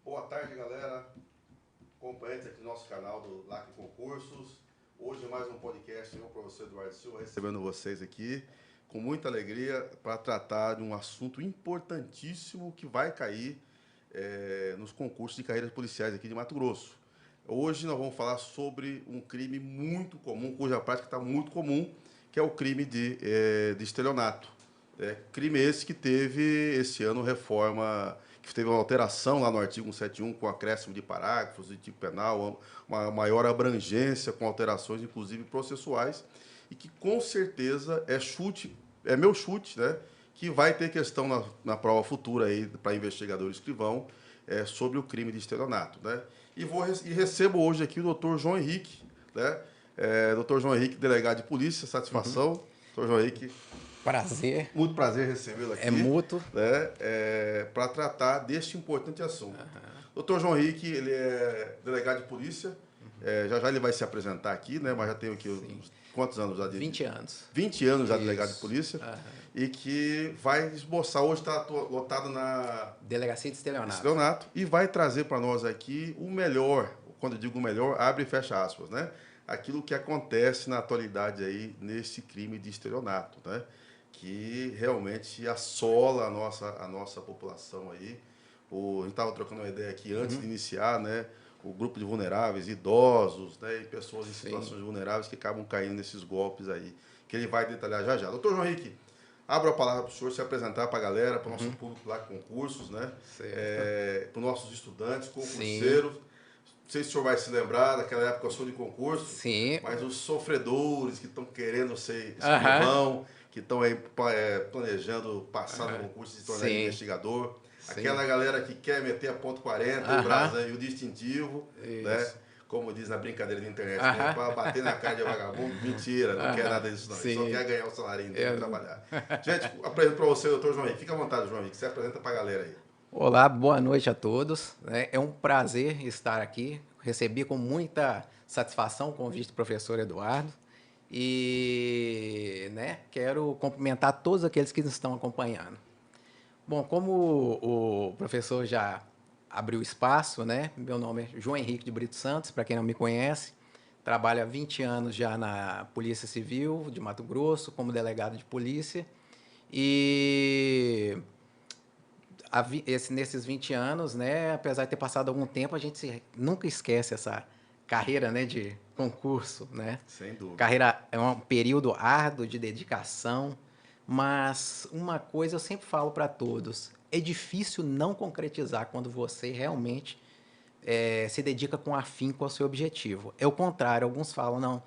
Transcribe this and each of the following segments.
Boa tarde, galera. Acompanhantes aqui do nosso canal do LAC Concursos. Hoje mais um podcast, eu, professor Eduardo Silva, recebendo vocês aqui com muita alegria para tratar de um assunto importantíssimo que vai cair nos concursos de carreiras policiais aqui de Mato Grosso. Hoje nós vamos falar sobre um crime muito comum, cuja prática está muito comum, que é o crime de estelionato. Crime esse que teve esse ano reforma, que teve uma alteração lá no artigo 171 com acréscimo de parágrafos de tipo penal, uma maior abrangência com alterações, inclusive processuais, e que com certeza é meu chute, né, que vai ter questão na prova futura aí para investigador e escrivão sobre o crime de estelionato, né? E recebo hoje aqui o Dr. João Henrique, né? Dr. João Henrique, delegado de polícia, satisfação. Dr. João Henrique. Prazer. Muito prazer recebê-lo aqui. É mútuo. Né, para tratar deste importante assunto. Dr. João Henrique, ele é delegado de polícia. Já ele vai se apresentar aqui, né? Mas já tenho aqui quantos anos já de... 20 anos. 20 anos já delegado de polícia. E que vai esboçar, hoje está lotado na... Delegacia de Estelionato. Estelionato. E vai trazer para nós aqui o melhor, quando eu digo o melhor, abre e fecha aspas, né? Aquilo que acontece na atualidade aí nesse crime de estelionato, né? Que realmente assola a nossa população aí. A gente estava trocando uma ideia aqui antes de iniciar, né? O grupo de vulneráveis, idosos, né? E pessoas em situações vulneráveis que acabam caindo nesses golpes aí, que ele vai detalhar já já. Doutor João Henrique, abra a palavra para o senhor se apresentar para a galera, para o nosso público lá com concursos, né? Para os nossos estudantes, concurseiros. Não sei se o senhor vai se lembrar, daquela época eu sou de concurso, mas os sofredores que estão querendo ser escrivão, que estão aí planejando passar no concurso de se tornar investigador. Aquela galera que quer meter a ponto 40, o brasão e o distintivo, né? Como diz na brincadeira da internet, né? Para bater na cara de vagabundo. Mentira, não quer nada disso não. Ele só quer ganhar o salário dele e trabalhar. Gente, apresento para você, doutor João Henrique. Fica à vontade, João Henrique. Você apresenta para a galera aí. Olá, boa noite a todos. É um prazer estar aqui. Recebi com muita satisfação o convite do professor Eduardo. E quero cumprimentar todos aqueles que nos estão acompanhando. Bom, como o professor já abriu espaço, né? Meu nome é João Henrique de Brito Santos, para quem não me conhece. Trabalho há 20 anos já na Polícia Civil de Mato Grosso, como delegado de polícia. E nesses 20 anos, né, apesar de ter passado algum tempo, a gente nunca esquece essa carreira, né, de concurso, né? Sem dúvida. Carreira é um período árduo de dedicação, mas uma coisa eu sempre falo para todos, é difícil não concretizar quando você realmente se dedica com afinco ao seu objetivo. É o contrário, alguns falam, não,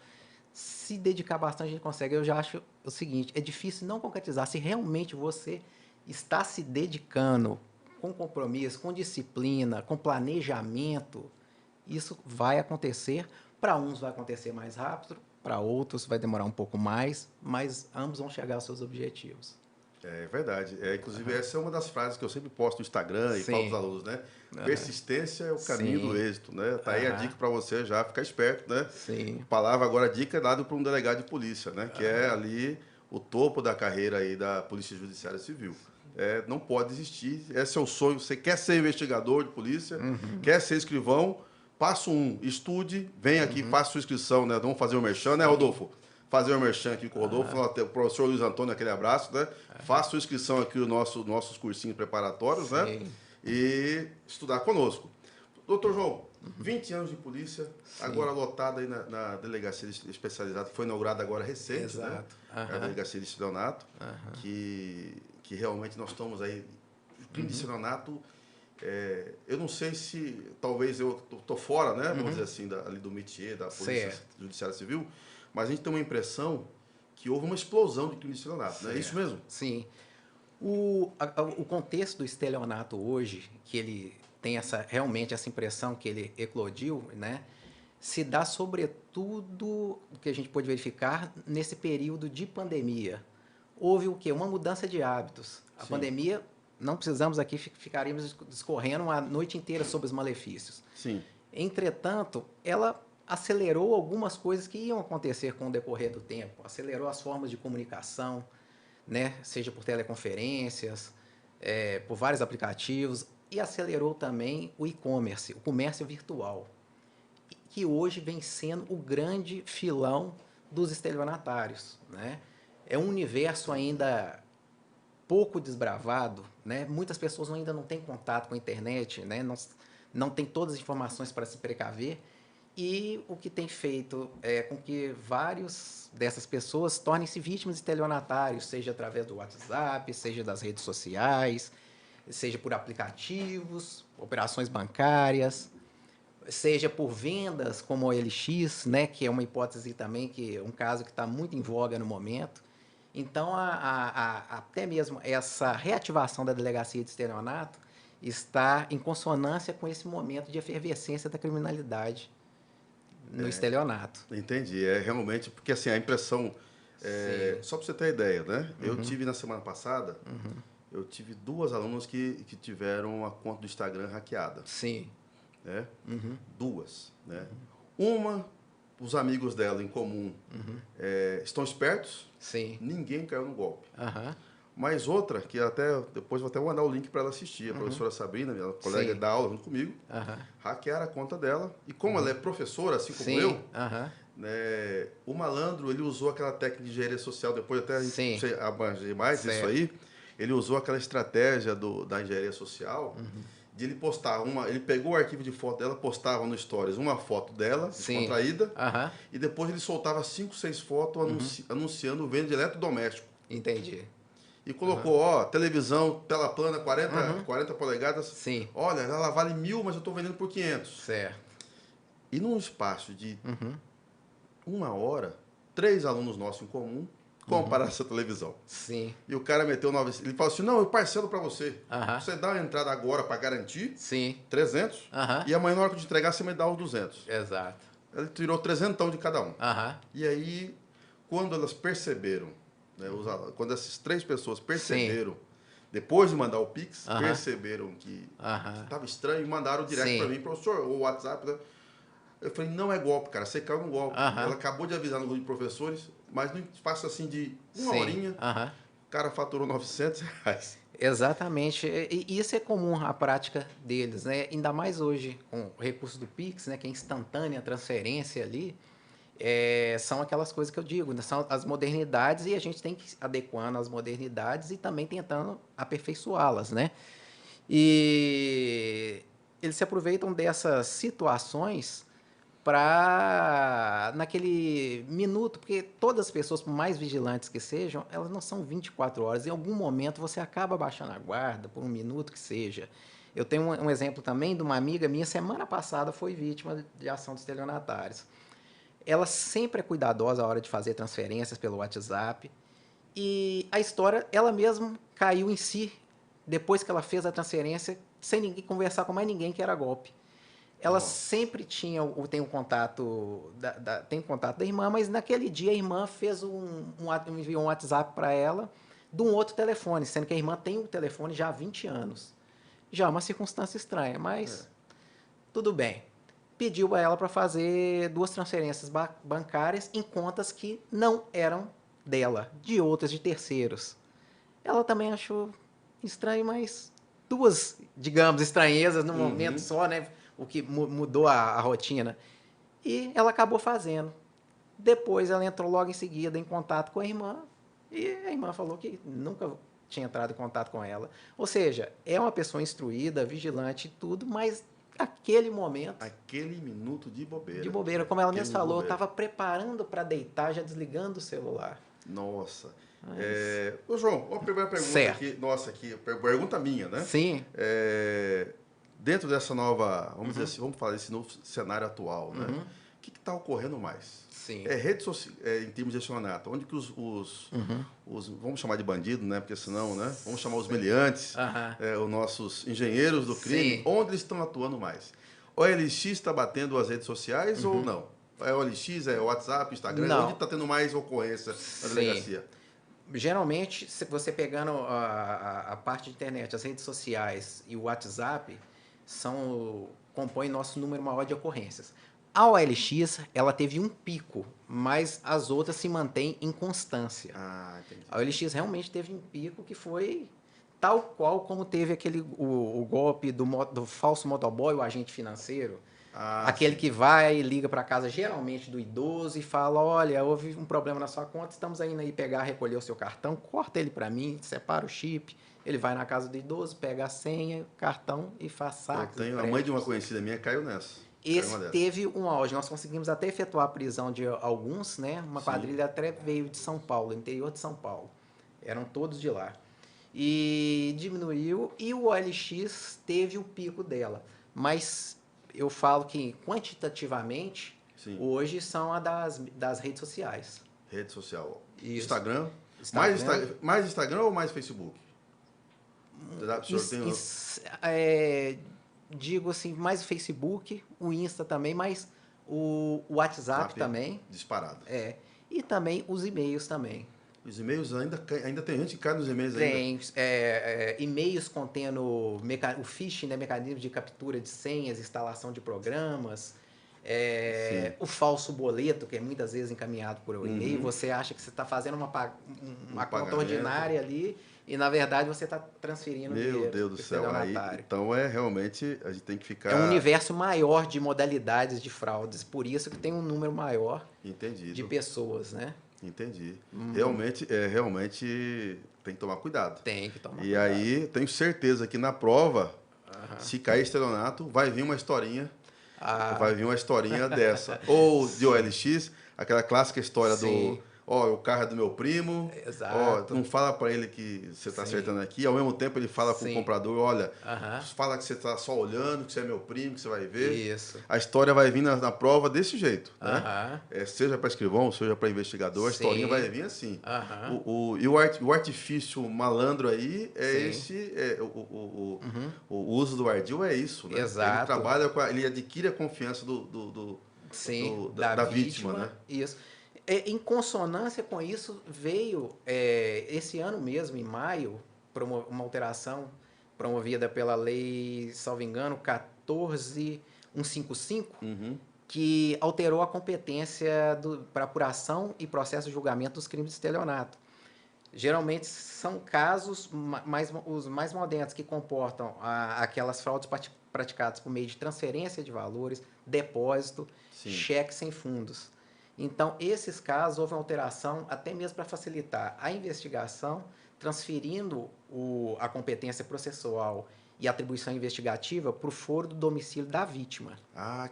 se dedicar bastante a gente consegue. Eu já acho o seguinte, é difícil não concretizar se realmente você está se dedicando com compromisso, com disciplina, com planejamento. Isso vai acontecer. Para uns vai acontecer mais rápido, para outros vai demorar um pouco mais, mas ambos vão chegar aos seus objetivos. É verdade. Inclusive, essa é uma das frases que eu sempre posto no Instagram e falo para os alunos, né? Persistência é o caminho do êxito, né? Tá aí a dica para você já ficar esperto, né? Sim. Palavra agora, a dica é dada para um delegado de polícia, né? Que é ali o topo da carreira aí da Polícia Judiciária Civil. Não pode desistir, esse é o sonho. Você quer ser investigador de polícia, quer ser escrivão, passo 1, estude, vem aqui, faça sua inscrição, né? Vamos fazer o merchan, né, Rodolfo? Fazer o merchan aqui com o Rodolfo, o professor Luiz Antônio, aquele abraço, né? Faça sua inscrição aqui nos nossos cursinhos preparatórios, né? E estudar conosco. Doutor João, 20 anos de polícia, agora lotada aí na delegacia especializada, que foi inaugurada agora recente, né? A delegacia de estelionato, que realmente nós estamos aí... O crime de estelionato, eu não sei se... Talvez eu estou fora, né? Vamos dizer assim, ali do métier, da Polícia Judiciária Civil, mas a gente tem uma impressão que houve uma explosão de crime de estelionato, não é isso mesmo? Sim. O contexto do estelionato hoje, que ele tem realmente essa impressão que ele eclodiu, né, se dá sobretudo, o que a gente pôde verificar, nesse período de pandemia. Houve o quê? Uma mudança de hábitos. A pandemia, não precisamos aqui, ficaríamos discorrendo a noite inteira sobre os malefícios. Sim. Entretanto, ela acelerou algumas coisas que iam acontecer com o decorrer do tempo. Acelerou as formas de comunicação, né? Seja por teleconferências, por vários aplicativos. e acelerou também o e-commerce, o comércio virtual, que hoje vem sendo o grande filão dos estelionatários, né? É um universo ainda pouco desbravado, né? Muitas pessoas ainda não têm contato com a internet, né? Não tem todas as informações para se precaver, e o que tem feito é com que vários dessas pessoas tornem-se vítimas de estelionatários, seja através do WhatsApp, seja das redes sociais, seja por aplicativos, operações bancárias, seja por vendas como o OLX, né, que é uma hipótese também, que é um caso que está muito em voga no momento. Então, até mesmo essa reativação da delegacia de estelionato está em consonância com esse momento de efervescência da criminalidade no estelionato. Entendi. É realmente, porque assim, a impressão. Sim. Só para você ter ideia, né? Eu tive na semana passada, eu tive duas alunas que tiveram a conta do Instagram hackeada. Sim. Né? Duas. Né? Uma, os amigos dela em comum estão espertos, Sim. ninguém caiu no golpe. Aham. Mas outra, que até depois vou até mandar o link para ela assistir, a professora Sabrina, minha colega Sim. da aula junto comigo, hackearam a conta dela. E como ela é professora, assim como Sim. eu, Aham. né, o malandro, ele usou aquela técnica de engenharia social, depois até Sim. você abranger mais isso Certo. aí, ele usou aquela estratégia da engenharia social, de ele postar ele pegou o arquivo de foto dela, postava no Stories uma foto dela, Sim. descontraída, Aham. e depois ele soltava 5, 6 fotos anunciando venda de eletrodoméstico. Entendi. E colocou, ó, televisão, tela plana, 40 polegadas. Sim. Olha, ela vale 1.000, mas eu estou vendendo por 500. Certo. E num espaço de 1 hora, 3 alunos nossos em comum compraram essa televisão. Sim. E o cara meteu 900. Ele falou assim, não, eu parcelo para você. Aham. Você dá a entrada agora para garantir, Sim. 300. Aham. E amanhã na hora que eu te entregar, você me dá os 200. Exato. Ele tirou 300 de cada um. Aham. E aí, quando elas perceberam, né, quando essas 3 pessoas perceberam, depois de mandar o Pix, perceberam que estava estranho e mandaram direto para mim, professor, ou WhatsApp. Né? Eu falei, não é golpe, cara, você caiu no golpe. Ela acabou de avisar no grupo de professores, mas no espaço assim de uma horinha, o cara faturou R$ 900. Exatamente. E isso é comum a prática deles, né? Ainda mais hoje com o recurso do Pix, né? Que é instantânea a transferência ali. São aquelas coisas que eu digo, né? São as modernidades e a gente tem que ir adequando às modernidades e também tentando aperfeiçoá-las, né? E eles se aproveitam dessas situações para, naquele minuto, porque todas as pessoas, por mais vigilantes que sejam, elas não são 24 horas. Em algum momento você acaba baixando a guarda, por um minuto que seja. Eu tenho um exemplo também de uma amiga minha, semana passada foi vítima de ação de estelionatários. Ela sempre é cuidadosa à hora de fazer transferências pelo WhatsApp. E a história, ela mesma caiu em si, depois que ela fez a transferência, sem ninguém conversar com mais ninguém, que era golpe. Ela sempre tem um contato tem um contato da irmã, mas naquele dia a irmã fez enviou um WhatsApp para ela de um outro telefone, sendo que a irmã tem o telefone já há 20 anos. Já é uma circunstância estranha, mas tudo bem. Pediu a ela para fazer 2 transferências bancárias em contas que não eram dela, de outras, de terceiros. Ela também achou estranho, mas 2, digamos, estranhezas num momento só, né? O que mudou a rotina. E ela acabou fazendo. Depois ela entrou logo em seguida em contato com a irmã e a irmã falou que nunca tinha entrado em contato com ela. Ou seja, é uma pessoa instruída, vigilante e tudo, mas aquele momento... Aquele minuto de bobeira. De bobeira, como ela mesma falou, eu estava preparando para deitar, já desligando o celular. Nossa. Ô João, uma primeira pergunta aqui, pergunta minha, né? Sim. Dentro dessa nova, vamos dizer assim, vamos falar desse novo cenário atual, né? O que está ocorrendo mais? Sim. Rede social, em termos de estelionato, onde que os vamos chamar de bandido, né? Porque senão, né? Vamos chamar os meliantes, os nossos engenheiros do crime, Sim. onde eles estão atuando mais? O OLX está batendo as redes sociais ou não? É OLX, é WhatsApp, Instagram? Não. Onde está tendo mais ocorrência na delegacia? Geralmente, se você pegando a parte de internet, as redes sociais e o WhatsApp, compõem nosso número maior de ocorrências. A OLX, ela teve um pico, mas as outras se mantêm em constância. Entendi. A OLX realmente teve um pico que foi Tal qual como teve o golpe do falso motoboy, o agente financeiro. Aquele sim. que vai e liga para casa, geralmente do idoso, e fala: olha, houve um problema na sua conta, estamos indo aí pegar, recolher o seu cartão, corta ele para mim, separa o chip. Ele vai na casa do idoso, pega a senha, cartão e faz saques. A mãe de uma conhecida minha caiu nessa. Caiu Esse uma dessa. teve um auge. Nós conseguimos até efetuar a prisão de alguns, né? Uma quadrilha até veio de São Paulo, interior de São Paulo. Eram todos de lá. E diminuiu, e o OLX teve o pico dela. Mas eu falo que quantitativamente, Sim. hoje são das redes sociais. Rede social. Isso. Instagram? Instagram. Mais Instagram ou mais Facebook? Digo assim, mais o Facebook, o Insta também, mas o WhatsApp também. Disparado. E também os e-mails também. Os e-mails ainda tem gente que cai nos e-mails ainda? Tem e-mails contendo o phishing, né, mecanismo de captura de senhas, instalação de programas, o falso boleto, que é muitas vezes encaminhado por e-mail. Você acha que você está fazendo uma conta ordinária ali e, na verdade, você está transferindo dinheiro. Meu Deus do céu. Então, realmente, a gente tem que ficar... É um universo maior de modalidades de fraudes, por isso que tem um número maior de pessoas, né? Entendi. Realmente tem que tomar cuidado. Tem que tomar cuidado. Aí, tenho certeza que na prova, se cair estelionato, vai vir uma historinha. Vai vir uma historinha dessa. Ou de OLX, aquela clássica história do... o carro é do meu primo. Exato. Não fala para ele que você está acertando aqui. Ao mesmo tempo, ele fala com o comprador, olha, fala que você está só olhando, que você é meu primo, que você vai ver. Isso. A história vai vir na prova desse jeito. Né? Seja para escrivão, seja para investigador, a historinha vai vir assim. E o artifício malandro aí é o uso do ardil é isso. Né? Exato. Ele trabalha ele adquire a confiança da vítima. Né? Isso. Em consonância com isso, veio, esse ano mesmo, em maio, uma alteração promovida pela lei, salvo engano, 14.155, que alterou a competência para apuração e processo de julgamento dos crimes de estelionato. Geralmente são casos os mais modernos que comportam aquelas fraudes praticadas por meio de transferência de valores, depósito, cheque sem fundos. Então, esses casos, houve uma alteração até mesmo para facilitar a investigação, transferindo a competência processual e atribuição investigativa para o foro do domicílio da vítima.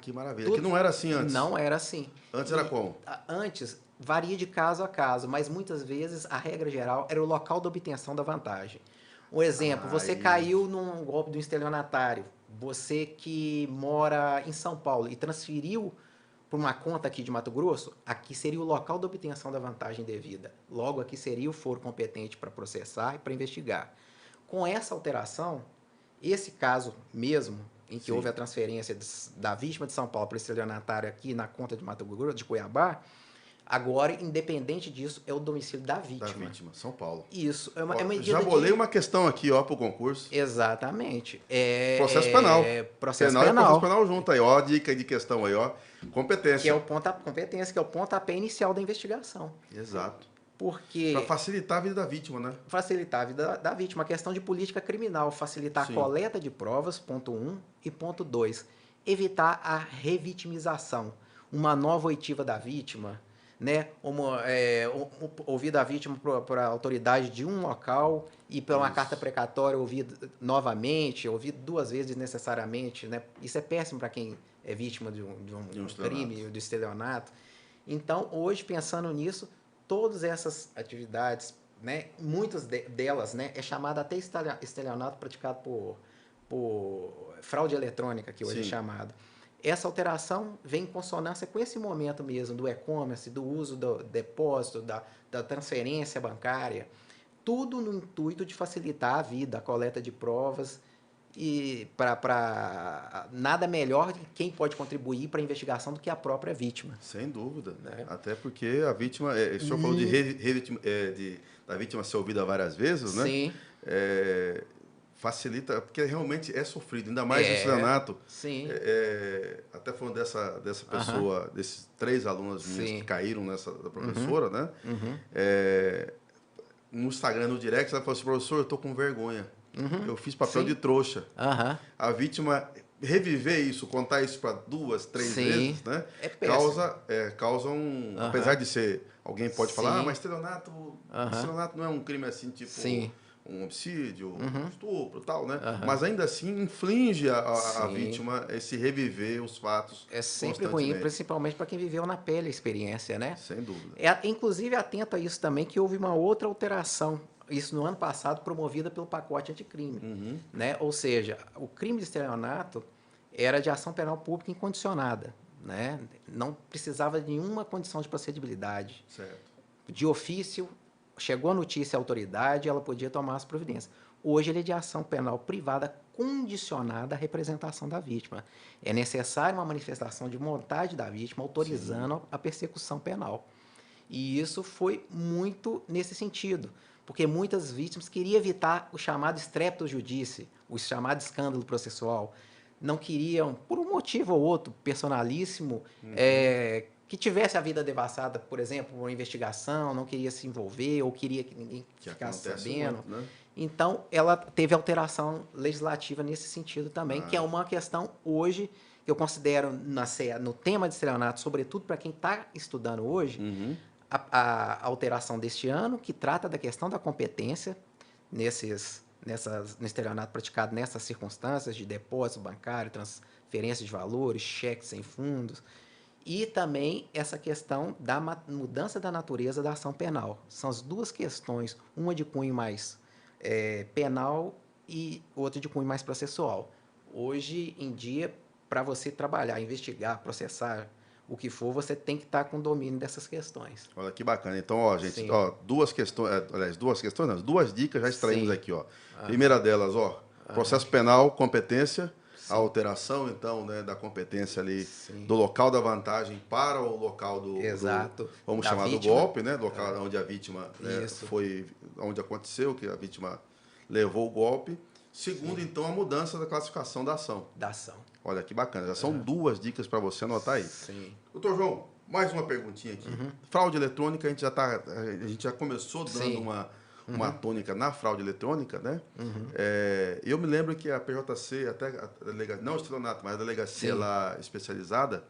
Que maravilha. Que não era assim antes. Não era assim. Antes era como? Antes, varia de caso a caso, mas muitas vezes a regra geral era o local da obtenção da vantagem. Um exemplo, você caiu num golpe do estelionatário, você que mora em São Paulo e transferiu para uma conta aqui de Mato Grosso, aqui seria o local da obtenção da vantagem devida. Logo, aqui seria o foro competente para processar e para investigar. Com essa alteração, esse caso mesmo, em que houve a transferência da vítima de São Paulo para o estelionatário aqui na conta de Mato Grosso, de Cuiabá, agora, independente disso, é o domicílio da vítima. Da vítima, São Paulo. Isso. É uma medida já bolei uma questão aqui, para o concurso. Exatamente. Processo penal. Processo penal. E processo penal junto aí, dica de questão aí, competência. Que é competência, que é o pontapé inicial da investigação. Exato. Porque... Para facilitar a vida da vítima, né? Facilitar a vida da vítima. A questão de política criminal, facilitar a coleta de provas, ponto 1, e ponto 2, evitar a revitimização. Uma nova oitiva da vítima, né? Ouvir da vítima por a autoridade de um local e por uma carta precatória ouvir novamente, ouvir 2 vezes desnecessariamente, né? Isso é péssimo para quem é vítima de um crime, do estelionato. Então, hoje, pensando nisso, todas essas atividades, né, muitas delas, né, é chamada até estelionato praticado por fraude eletrônica, que hoje é chamado. Essa alteração vem em consonância com esse momento mesmo do e-commerce, do uso do depósito, da transferência bancária, tudo no intuito de facilitar a vida, a coleta de provas, e para nada melhor de quem pode contribuir para a investigação do que a própria vítima. Sem dúvida. Né? Até porque a vítima, o senhor falou da vítima ser ouvida várias vezes, né? Sim. Facilita, porque realmente é sofrido, ainda mais no estelionato. Sim. Até falando dessa pessoa, desses 3 alunos minhas que caíram nessa da professora, né? No Instagram, no direct, ela falou assim, professor, eu tô com vergonha. Eu fiz papel Sim. de trouxa. Aham. A vítima reviver isso, contar isso para 2, 3 Sim. vezes, né? É péssimo. Causa um. Apesar Aham. de ser. Alguém pode falar, mas Sim. Aham. estelionato não é um crime assim, tipo Sim. um homicídio, um Uhum. estupro, tal, né? Aham. Mas ainda assim inflige a Sim. vítima esse reviver os fatos É sempre ruim, constantemente. principalmente para quem viveu na pele a experiência, né? Sem dúvida. Inclusive, atento a isso também, que houve uma outra alteração, isso no ano passado, promovida pelo pacote anticrime. Uhum. Né? Ou seja, o crime de estelionato era de ação penal pública incondicionada. Né? Não precisava de nenhuma condição de procedibilidade. Certo. De ofício, chegou a notícia à autoridade, ela podia tomar as providências. Hoje ele é de ação penal privada condicionada à representação da vítima. É necessária uma manifestação de vontade da vítima autorizando Sim. a persecução penal. E isso foi muito nesse sentido, porque muitas vítimas queriam evitar o chamado streptus judice, o chamado escândalo processual. Não queriam, por um motivo ou outro, personalíssimo, que tivesse a vida devassada, por exemplo, por uma investigação, não queria se envolver ou queria que ninguém Que ficasse acontece sabendo. muito, né? Então, ela teve alteração legislativa nesse sentido também, que é Ah, uma questão hoje que eu considero no tema de estelionato, sobretudo para quem está estudando hoje, uhum. a alteração deste ano, que trata da questão da competência no estelionato praticado nessas circunstâncias de depósito bancário, transferência de valores, cheques sem fundos, e também essa questão da mudança da natureza da ação penal. São as duas questões, uma de cunho mais penal e outra de cunho mais processual. Hoje em dia, para você trabalhar, investigar, processar, o que for, você tem que estar com domínio dessas questões. Olha que bacana. Então, ó, gente, Sim, ó, duas questões, não, duas dicas já extraímos sim, aqui, ó. Primeira delas, ó, processo penal, competência, a sim, alteração, então, né, da competência ali sim. do local da vantagem para o local Exato. vamos Da chamar do vítima. golpe, né, do local onde a vítima, né, Isso. onde aconteceu, que a vítima levou o golpe. Segundo, Sim. então, a mudança da classificação da ação. Da ação. Olha que bacana, já são duas dicas para você anotar aí. Sim. Doutor João, mais uma perguntinha aqui. Fraude eletrônica, a gente já começou dando Sim. uma tônica na fraude eletrônica, né? Eu me lembro que a PJC, não o estelionato, mas a delegacia Sim. lá especializada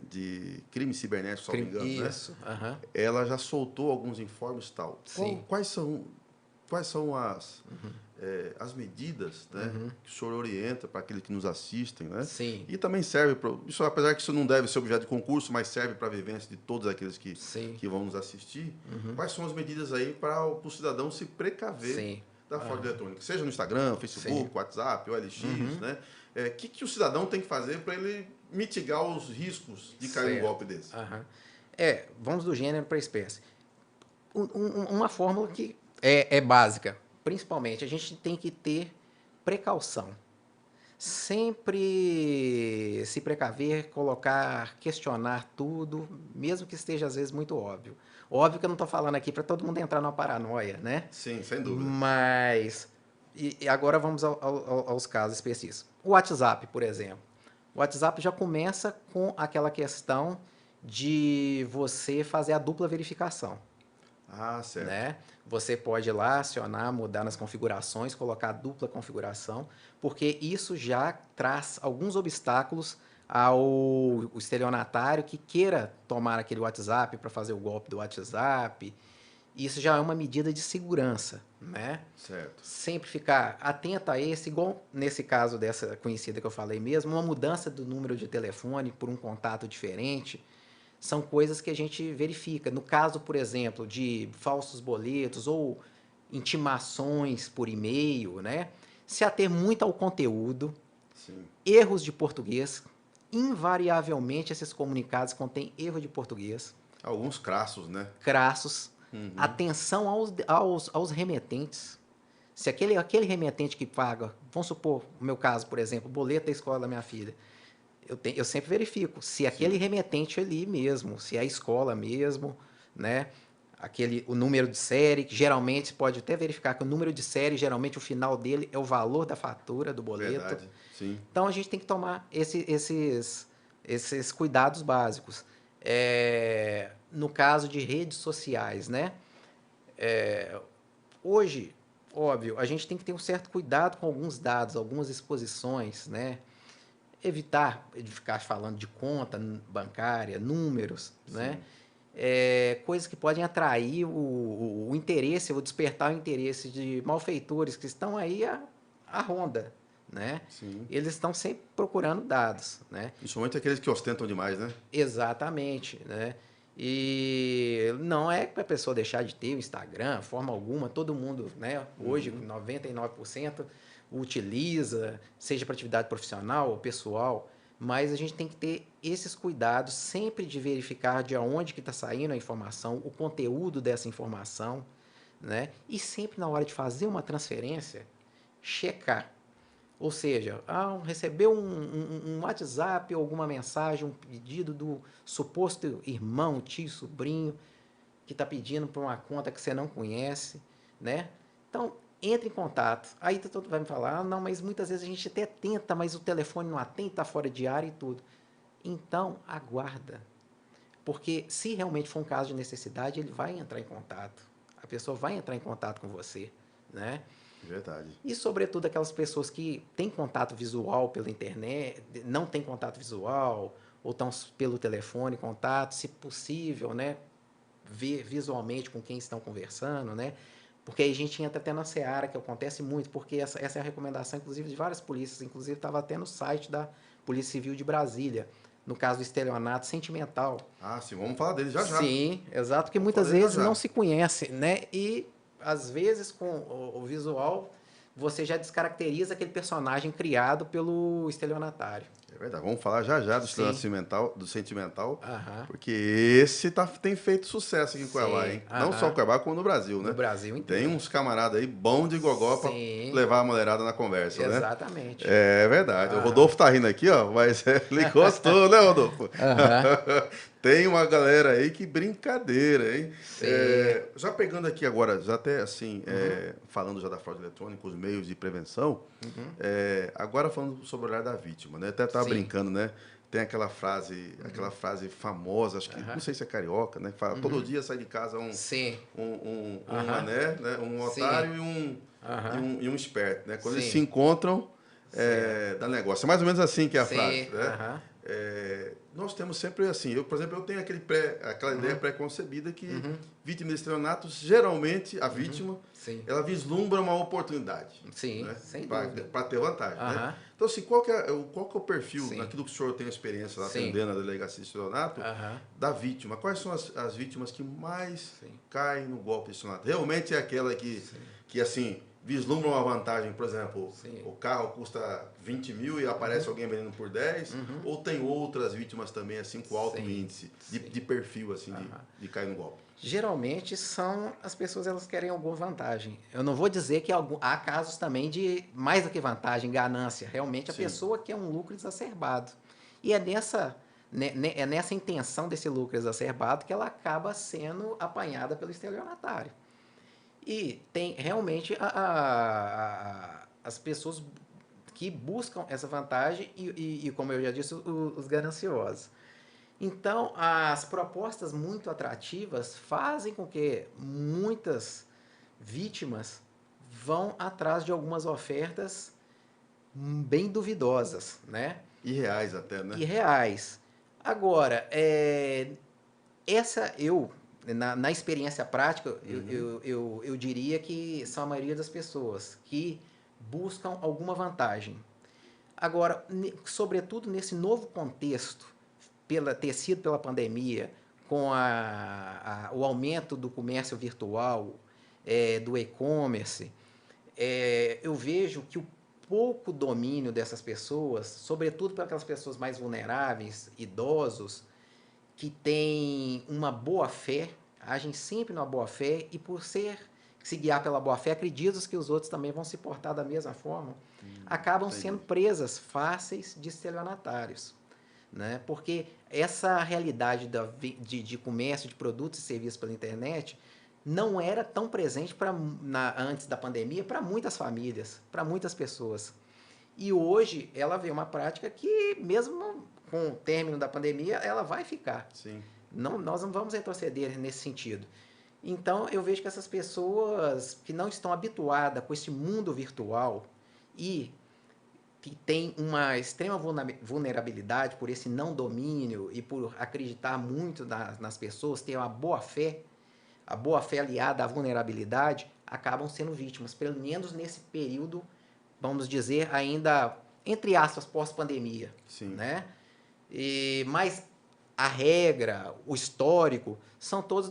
de crime cibernético, se não me engano, Isso. Aham. ela já soltou alguns informes e tal. Sim. Quais são as medidas, né, que o senhor orienta para aqueles que nos assistem, né? Sim. E também serve para isso, apesar que isso não deve ser objeto de concurso, mas serve para a vivência de todos aqueles Sim. que vão nos assistir. Quais são as medidas aí para o cidadão se precaver Sim. da fraude eletrônica? Seja no Instagram, Facebook, Sim. WhatsApp, OLX, né? Que o cidadão tem que fazer para ele mitigar os riscos de cair num Certo. golpe desse? Aham. Vamos do gênero para a espécie. Uma fórmula que é básica. Principalmente, a gente tem que ter precaução. Sempre se precaver, questionar tudo, mesmo que esteja às vezes muito óbvio. Óbvio que eu não estou falando aqui para todo mundo entrar numa paranoia, né? Sim, sem dúvida. Mas, e agora vamos aos casos específicos. O WhatsApp, por exemplo. O WhatsApp já começa com aquela questão de você fazer a dupla verificação. Ah, certo. Né? Você pode ir lá, acionar, mudar nas configurações, colocar a dupla configuração, porque isso já traz alguns obstáculos ao estelionatário que queira tomar aquele WhatsApp para fazer o golpe do WhatsApp. Isso já é uma medida de segurança, né? Certo. Sempre ficar atento a esse, igual nesse caso dessa conhecida que eu falei mesmo, uma mudança do número de telefone por um contato diferente, são coisas que a gente verifica. No caso, por exemplo, de falsos boletos ou intimações por e-mail, né? Se ater muito ao conteúdo, Sim. erros de português. Invariavelmente, esses comunicados contêm erro de português, Alguns crassos, né? crassos. Atenção aos remetentes. Se aquele remetente que paga, vamos supor, no meu caso, por exemplo, o boleto da escola da minha filha, eu sempre verifico se aquele remetente ali mesmo, se é a escola mesmo, né? O número de série, que geralmente você pode até verificar que o número de série, geralmente o final dele é o valor da fatura do boleto. Verdade, sim. Então a gente tem que tomar esses cuidados básicos. No caso de redes sociais, né? Hoje, óbvio, a gente tem que ter um certo cuidado com alguns dados, algumas exposições, né? Evitar de ficar falando de conta bancária, números, né? Sim, Coisas que podem atrair o interesse, ou despertar o interesse de malfeitores que estão aí à ronda, né? sim. Eles estão sempre procurando dados, né? Principalmente aqueles que ostentam demais, né? Exatamente, né? E não é para a pessoa deixar de ter o Instagram, forma alguma, todo mundo, né? Hoje, 99% utiliza, seja para atividade profissional ou pessoal, mas a gente tem que ter esses cuidados sempre de verificar de onde que está saindo a informação, o conteúdo dessa informação, né? E sempre na hora de fazer uma transferência, checar. Ou seja, recebeu um WhatsApp ou alguma mensagem, um pedido do suposto irmão, tio, sobrinho, que está pedindo para uma conta que você não conhece, né? Então, entre em contato. Aí todo vai me falar, não, mas muitas vezes a gente até tenta, mas o telefone não atende, está fora de área e tudo. Então, aguarda. Porque se realmente for um caso de necessidade, ele vai entrar em contato. A pessoa vai entrar em contato com você, né? Verdade. E, sobretudo, aquelas pessoas que têm contato visual pela internet, não têm contato visual, ou estão pelo telefone contato, se possível, né? Ver visualmente com quem estão conversando, né? Porque aí a gente entra até na seara, que acontece muito, porque essa é a recomendação, inclusive, de várias polícias. Inclusive, estava até no site da Polícia Civil de Brasília, no caso do estelionato sentimental. Ah, sim, vamos falar dele já já. Sim, exato, porque Vamos falar muitas dele já vezes não já. se conhece, né? E às vezes com o visual você já descaracteriza aquele personagem criado pelo estelionatário. É verdade, vamos falar já já Sim. do sentimental, Aham. porque esse tem feito sucesso aqui em Cuiabá, Sim. hein? Não só em Aham. Cuiabá, como no Brasil, No né? Brasil Tem inteiro. uns camaradas aí bom de gogó pra Sim. levar a mulherada na conversa, né? Exatamente. É verdade. O Aham. Rodolfo tá rindo aqui, ó, mas ele gostou, né, Rodolfo? Aham. Tem uma galera aí que brincadeira, hein? Sim. Já pegando aqui agora, já até assim, Uhum. falando já da fraude eletrônica, os meios de prevenção, Uhum. agora falando sobre o olhar da vítima, né? Até tava Sim. brincando, né? Tem aquela frase famosa, acho que não Aham. sei se é carioca, né? Que fala, todo Uhum. dia sai de casa Sim. um Aham. mané, né? Um Sim. otário Aham. e um esperto, né? Quando eles se Sim. encontram, Certo. dá negócio. É mais ou menos assim que é a frase, Sim. né? Aham. Nós temos sempre assim, por exemplo, eu tenho aquela ideia Uhum. pré-concebida que Uhum. vítima de estelionato, geralmente a Uhum. vítima, Sim. ela vislumbra uma oportunidade, Sim, né? sem dúvida. Para ter vantagem, né? Aham. Então, assim, qual que é o perfil, Sim. naquilo que o senhor tem experiência lá Sim. atendendo a delegacia de estelionato, Aham. da vítima? Quais são as vítimas que mais Sim. caem no golpe de estelionato? Realmente é aquela Sim. que assim, vislumbra uma vantagem, por exemplo, Sim. o carro custa 20 mil e aparece alguém vendendo por 10, ou tem outras vítimas também, assim, com alto Sim. índice Sim. de perfil, assim, Aham. de cair no golpe? Geralmente são as pessoas, elas querem alguma vantagem. Eu não vou dizer que há casos também de mais do que vantagem, ganância. Realmente a Sim, pessoa quer um lucro exacerbado. E é nessa intenção desse lucro exacerbado que ela acaba sendo apanhada pelo estelionatário. E tem realmente as pessoas que buscam essa vantagem e como eu já disse, os gananciosos. Então, as propostas muito atrativas fazem com que muitas vítimas vão atrás de algumas ofertas bem duvidosas, né? irreais até, né? E reais. Agora, na experiência prática, eu diria que são a maioria das pessoas que buscam alguma vantagem. Agora, sobretudo nesse novo contexto, tecido pela pandemia, com o aumento do comércio virtual, do e-commerce, eu vejo que o pouco domínio dessas pessoas, sobretudo para aquelas pessoas mais vulneráveis, idosos, que têm uma boa fé, agem sempre numa boa fé e por se guiar pela boa fé, acreditam que os outros também vão se portar da mesma forma, acabam sendo Entendi. presas fáceis de estelionatários. Né? Porque essa realidade de comércio de produtos e serviços pela internet não era tão presente antes da pandemia para muitas famílias, para muitas pessoas. E hoje ela vê uma prática que, mesmo com o término da pandemia, ela vai ficar. Sim. Não, nós não vamos retroceder nesse sentido. Então, eu vejo que essas pessoas que não estão habituadas com esse mundo virtual e que tem uma extrema vulnerabilidade por esse não domínio e por acreditar muito nas pessoas, ter uma boa fé, a boa fé aliada à vulnerabilidade, acabam sendo vítimas, pelo menos nesse período, vamos dizer, ainda, entre aspas, pós-pandemia, Sim. né? Mas a regra, o histórico, são todas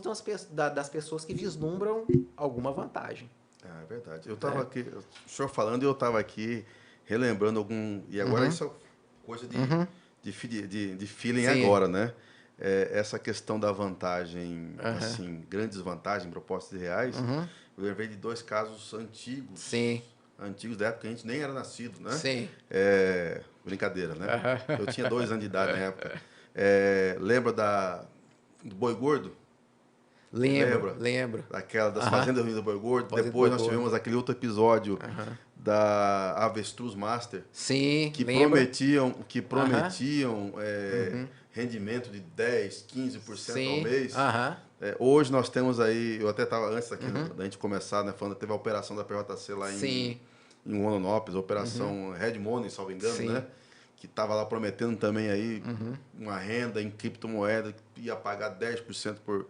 das pessoas que vislumbram alguma vantagem. É verdade. Eu estava aqui, o senhor falando, e eu estava aqui relembrando algum. E agora isso é coisa de feeling Sim. agora, né? Essa questão da vantagem, assim, grandes vantagens, propostas reais. Eu lembrei de dois casos antigos. Sim. Antigos da época que a gente nem era nascido, né? Sim. Brincadeira, né? Eu tinha 2 anos de idade na época. Lembra do Boi Gordo? Lembra? Lembro. Daquela das fazendas do Boi Gordo. Fazenda Depois do nós Boi Gordo. tivemos aquele outro episódio da Avestruz Master. Sim, Que lembro. prometiam rendimento de 10, 15% ao Sim. mês. Hoje nós temos aí, eu até estava antes aqui da gente começar, né, falando, teve a operação da PJC lá em Rondonópolis, a operação Red Money, salvo engano, Sim. né? Que estava lá prometendo também aí uma renda em criptomoeda que ia pagar 10%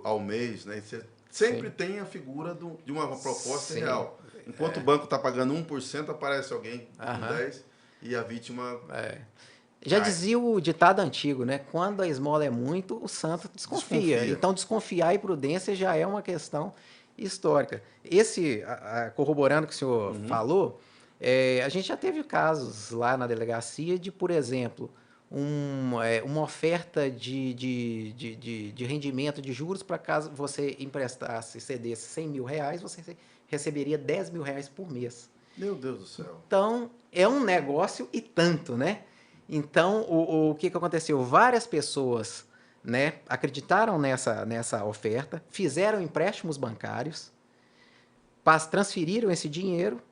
ao mês, né? E você sempre tem a figura de uma proposta real. Enquanto o banco está pagando 1%, aparece alguém com 10% e a vítima... Já dizia o ditado antigo, né? Quando a esmola é muito, o santo desconfia. Então, desconfiar e prudência já é uma questão histórica. Corroborando o que o senhor falou, a gente já teve casos lá na delegacia de, por exemplo, uma oferta de rendimento de juros para caso você emprestasse, cedesse 100 mil reais, você receberia 10 mil reais por mês. Meu Deus do céu. Então, é um negócio e tanto, né? Então, o que aconteceu? Várias pessoas, né, acreditaram nessa oferta, fizeram empréstimos bancários, transferiram esse dinheiro,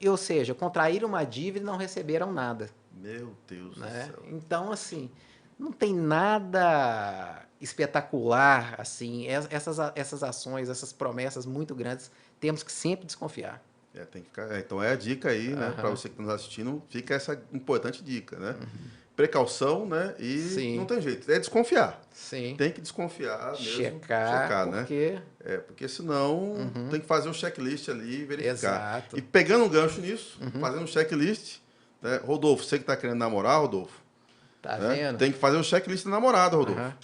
ou seja, contraíram uma dívida e não receberam nada. Meu Deus do né? céu. Então, assim, não tem nada espetacular, assim, essas ações, essas promessas muito grandes, temos que sempre desconfiar. Tem que ficar, então é a dica aí, né? Para você que está nos assistindo, fica essa importante dica, né? Precaução, né? E Sim. não tem jeito, é desconfiar. Sim. Tem que desconfiar mesmo. Checar, porque... né? Porque senão tem que fazer um checklist ali e verificar. Exato. E pegando um gancho nisso, fazendo um checklist, né? Rodolfo, você que está querendo namorar, Rodolfo, tá vendo? Tem que fazer um checklist da namorada, Rodolfo.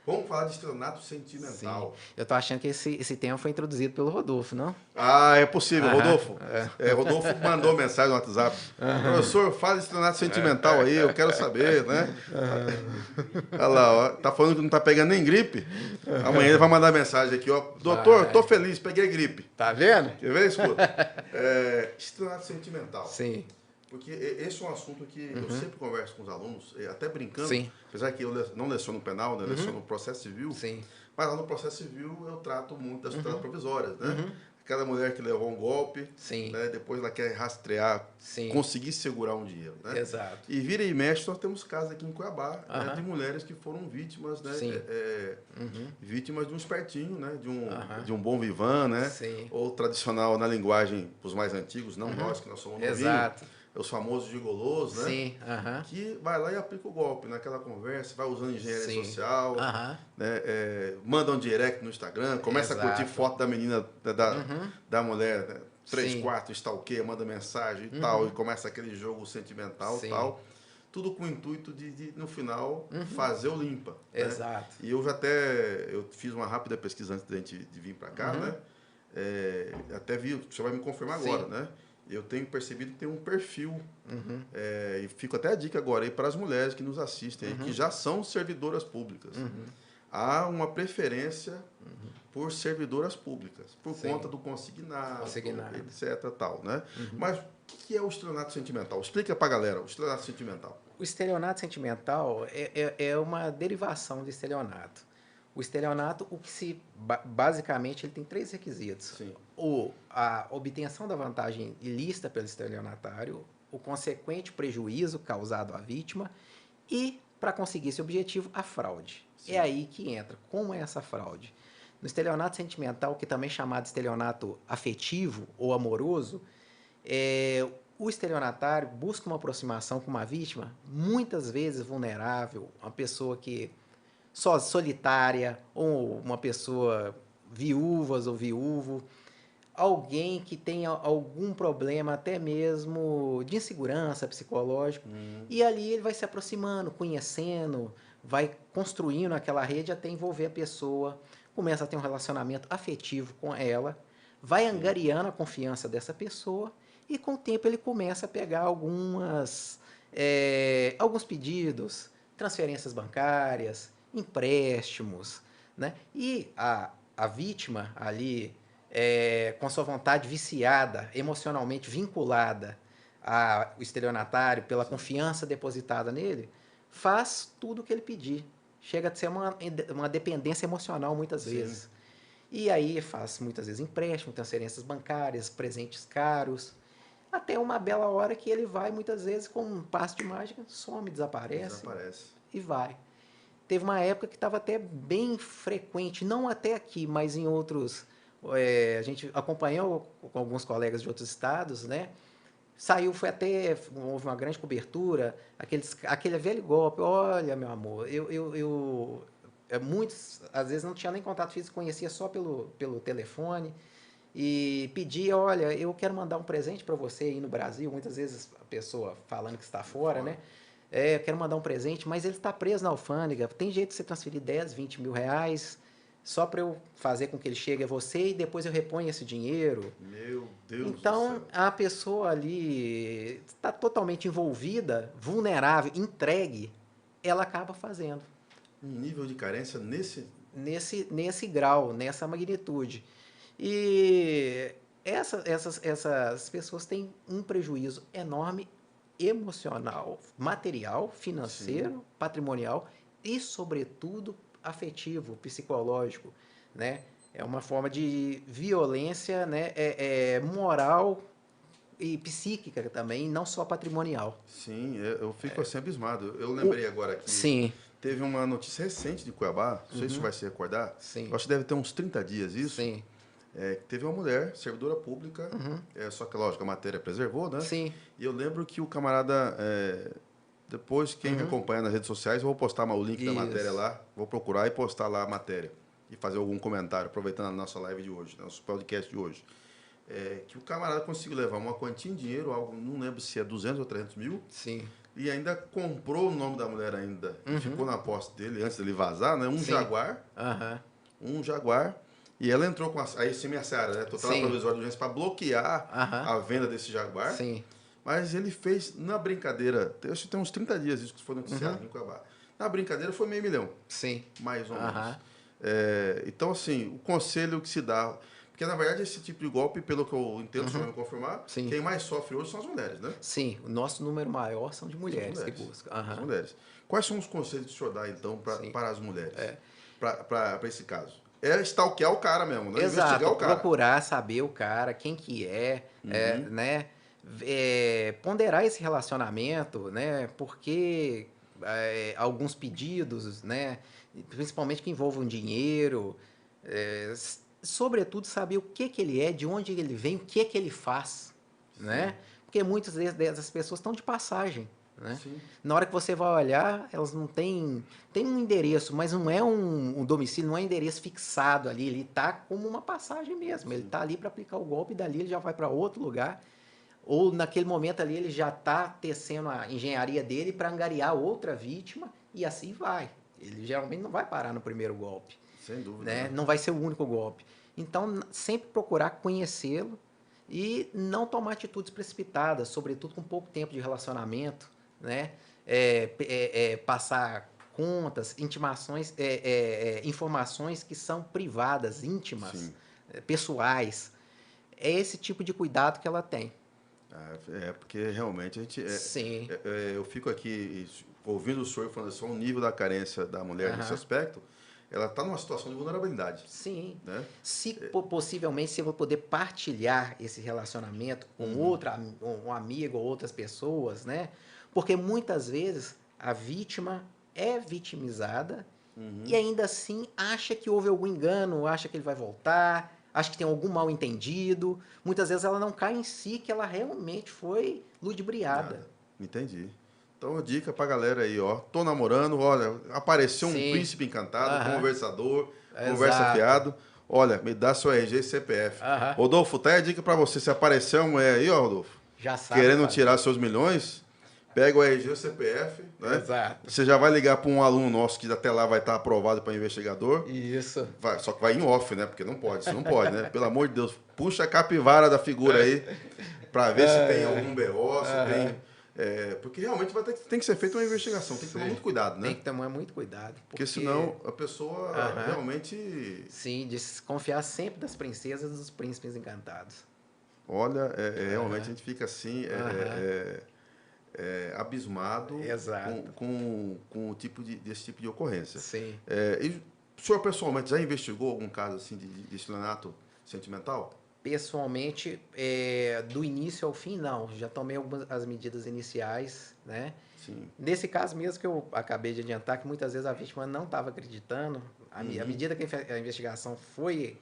Vamos falar de estelionato sentimental. Sim. Eu tô achando que esse tema foi introduzido pelo Rodolfo, não? Ah, é possível, Rodolfo. Rodolfo mandou mensagem no WhatsApp. Professor, fala de estelionato sentimental aí, eu quero saber, né? Olha lá, ó, tá falando que não tá pegando nem gripe. Amanhã ele vai mandar mensagem aqui, ó. Doutor, tô feliz, peguei gripe. Tá vendo? Quer ver? Escuta. Estelionato sentimental. Sim. Porque esse é um assunto que eu sempre converso com os alunos, até brincando, Sim. apesar que eu não leciono penal, né, leciono processo civil, Sim. mas lá no processo civil eu trato muito das tutelas provisórias, né? Aquela mulher que levou um golpe, né, depois ela quer rastrear, conseguir segurar um dinheiro, né? Exato. E vira e mexe, nós temos casos aqui em Cuiabá, né, de mulheres que foram vítimas, né? Vítimas de um espertinho, né? De um bom vivan, né? Sim. Ou tradicional na linguagem, os mais antigos, não nós que nós somos novinhos. Exato. Os famosos gigolos, né? Sim, que vai lá e aplica o golpe naquela conversa, vai usando engenharia social, né? Manda um direct no Instagram, começa a curtir foto da menina, da mulher, né? 3, 4, stalkeia, manda mensagem e tal, e começa aquele jogo sentimental e tal. Tudo com o intuito de no final, fazer o limpa. Exato. Né? E eu fiz uma rápida pesquisa antes da gente de vir para cá, né? Até vi, você vai me confirmar agora, né? Eu tenho percebido que tem um perfil, e fico até a dica agora aí para as mulheres que nos assistem, aí, que já são servidoras públicas. Há uma preferência por servidoras públicas, por conta do consignado, etc. Tal, né? Mas o que é o estelionato sentimental? Explica para a galera o estelionato sentimental. O estelionato sentimental é uma derivação do estelionato. O estelionato, basicamente, ele tem 3 requisitos. Sim. A obtenção da vantagem ilícita pelo estelionatário, o consequente prejuízo causado à vítima e, para conseguir esse objetivo, a fraude. Sim. É aí que entra. Como é essa fraude? No estelionato sentimental, que também é chamado de estelionato afetivo ou amoroso, o estelionatário busca uma aproximação com uma vítima, muitas vezes vulnerável, uma pessoa que só solitária, ou uma pessoa viúvas ou viúvo, alguém que tenha algum problema até mesmo de insegurança psicológico, e ali ele vai se aproximando, conhecendo, vai construindo aquela rede até envolver a pessoa, começa a ter um relacionamento afetivo com ela, vai angariando a confiança dessa pessoa, e com o tempo ele começa a pegar alguns pedidos, transferências bancárias, empréstimos, né? E a vítima ali, com sua vontade viciada, emocionalmente vinculada ao estelionatário, pela confiança depositada nele, faz tudo o que ele pedir. Chega a ser uma dependência emocional muitas vezes. E aí faz muitas vezes empréstimo, transferências bancárias, presentes caros, até uma bela hora que ele vai, muitas vezes, com um passe de mágica, some, desaparece. E vai. Teve uma época que estava até bem frequente, não até aqui, mas em outros. A gente acompanhou com alguns colegas de outros estados, né? Saiu, houve uma grande cobertura, aquele velho golpe. Olha, meu amor, muitos, às vezes, não tinha nem contato físico, conhecia só pelo telefone e pedia, olha, eu quero mandar um presente para você aí no Brasil. Muitas vezes a pessoa falando que está fora, né? Eu quero mandar um presente, mas ele está preso na alfândega. Tem jeito de você transferir 10, 20 mil reais só para eu fazer com que ele chegue a você e depois eu reponho esse dinheiro. Meu Deus então, do céu. a pessoa ali está totalmente envolvida, vulnerável, entregue, ela acaba fazendo. Um nível de carência Nesse grau, nessa magnitude. E essas pessoas têm um prejuízo enorme emocional, material, financeiro, patrimonial e, sobretudo, afetivo, psicológico, né? É uma forma de violência, né? Moral e psíquica também, não só patrimonial. Sim, eu fico assim abismado. Eu lembrei agora que Sim. teve uma notícia recente de Cuiabá, não sei se você vai se recordar. Sim. Eu acho que deve ter uns 30 dias isso. Sim. Teve uma mulher, servidora pública, só que, lógico, a matéria preservou, né? Sim. E eu lembro que o camarada, depois, quem me acompanha nas redes sociais, eu vou postar o link da matéria lá, vou procurar e postar lá a matéria. E fazer algum comentário, aproveitando a nossa live de hoje, nosso podcast de hoje. Que o camarada conseguiu levar uma quantia em dinheiro, algo, não lembro se é 200 ou 300 mil. Sim. E ainda comprou o nome da mulher ainda. E ficou na posse dele, antes dele vazar, né? Um Jaguar. Um Jaguar. E ela entrou com a ICMSARA, né? Tutela provisória de urgência, para bloquear a venda desse Jaguar. Sim. Mas ele fez, na brincadeira, acho que tem uns 30 dias isso que foi noticiado aqui em Cuiabá. Na brincadeira foi $500 mil. Sim. Mais ou menos. Então, assim, o conselho que se dá... Porque, na verdade, esse tipo de golpe, pelo que eu entendo, se vai me confirmar, quem mais sofre hoje são as mulheres, né? Sim, o nosso número maior são de mulheres que buscam. As mulheres. Quais são os conselhos que o senhor dá, então, para as mulheres? Para esse caso? Stalkear o cara mesmo, né? Exato, investigar o cara. procurar saber o cara, quem que né? Ponderar esse relacionamento, né? Porque alguns pedidos, né? Principalmente que envolvam dinheiro, sobretudo saber o que ele é, de onde ele vem, o que ele faz, né? Porque muitas dessas pessoas estão de passagem, né? Na hora que você vai olhar, elas não têm... Tem um endereço, mas não é um domicílio, não é um endereço fixado ali. Ele está como uma passagem mesmo. Ele está ali para aplicar o golpe, e dali ele já vai para outro lugar. Ou naquele momento ali ele já está tecendo a engenharia dele para angariar outra vítima e assim vai. Ele geralmente não vai parar no primeiro golpe. Sem dúvida. Né? Não vai ser o único golpe. Então, sempre procurar conhecê-lo e não tomar atitudes precipitadas, sobretudo com pouco tempo de relacionamento, né? Passar contas, intimações, informações que são privadas, íntimas, pessoais. É esse tipo de cuidado que ela tem. Porque realmente a gente... eu fico aqui ouvindo o senhor falando só o nível da carência da mulher nesse aspecto. Ela está numa situação de vulnerabilidade. Sim. Né? Se possivelmente você vai poder partilhar esse relacionamento com um amigo ou outras pessoas, né? Porque muitas vezes a vítima é vitimizada e ainda assim acha que houve algum engano, acha que ele vai voltar, acha que tem algum mal entendido. Muitas vezes ela não cai em si que ela realmente foi ludibriada. Nada. Entendi. Então, dica pra galera aí, ó. Tô namorando, olha, apareceu um Sim. príncipe encantado, Aham. conversador, conversa Exato. fiado. Olha, me dá seu RG e CPF. Aham. Rodolfo, tá aí a dica pra você. Se aparecer uma mulher aí, ó, Rodolfo, Já sabe o que querendo fazer. tirar seus milhões, pega o RG e o CPF, né? Exato. Você já vai ligar para um aluno nosso que até lá vai estar aprovado para investigador. Isso. Só que vai em off, né? Porque não pode, isso não pode, né? Pelo amor de Deus, puxa a capivara da figura aí para ver se tem algum BO, se tem. Porque realmente tem que ser feita uma investigação, tem que tomar muito cuidado, né? Tem que tomar muito cuidado. Porque senão a pessoa realmente. Sim, desconfiar sempre das princesas e dos príncipes encantados. Olha, realmente a gente fica assim. Abismado Exato. com o tipo desse tipo de ocorrência. Sim. E o senhor pessoalmente já investigou algum caso assim de estelionato sentimental? Pessoalmente, do início ao fim, não. Já tomei algumas as medidas iniciais, né? Sim. Nesse caso mesmo que eu acabei de adiantar, que muitas vezes a vítima não estava acreditando, à medida que a investigação foi